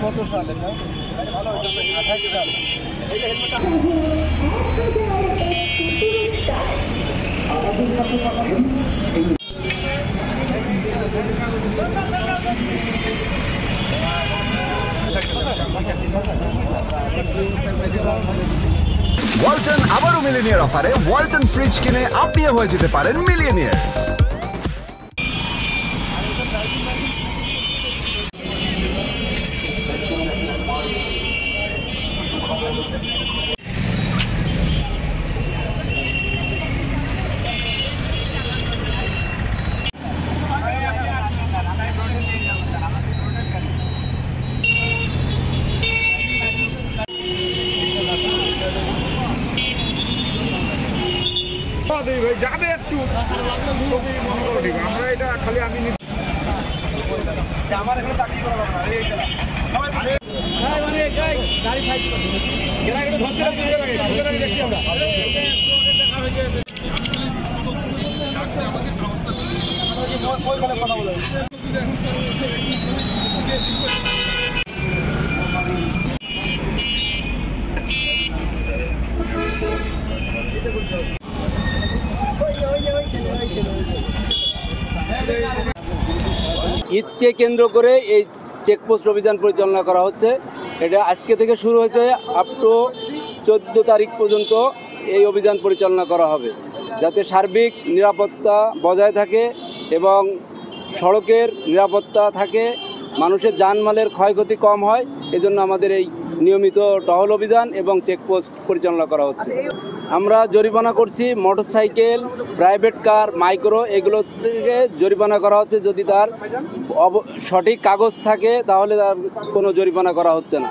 কত সালে ভালো 28 সাল। ওয়ালটন আবারও মিলিনিয়ার অফারে ওয়ালটন ফ্রিজ কিনে আপনিও হয়ে যেতে পারেন মিলিয়নিয়ার। যাবে একটু আমরা এটা খালি আমি আমার এখানে চাকরি করা না ঈদকে কেন্দ্র করে এই চেকপোস্ট অভিযান পরিচালনা করা হচ্ছে। এটা আজকে থেকে শুরু হয়েছে, আপ টু 14 তারিখ পর্যন্ত এই অভিযান পরিচালনা করা হবে, যাতে সার্বিক নিরাপত্তা বজায় থাকে এবং সড়কের নিরাপত্তা থাকে, মানুষের জানমালের ক্ষয়ক্ষতি কম হয়। এজন্য আমাদের এই নিয়মিত টহল অভিযান এবং চেকপোস্ট পরিচালনা করা হচ্ছে। আমরা জরিমানা করছি মোটরসাইকেল, প্রাইভেট কার, মাইক্রো, এগুলো থেকে জরিমানা করা হচ্ছে। যদি তার সঠিক কাগজ থাকে তাহলে তার কোনো জরিমানা করা হচ্ছে না।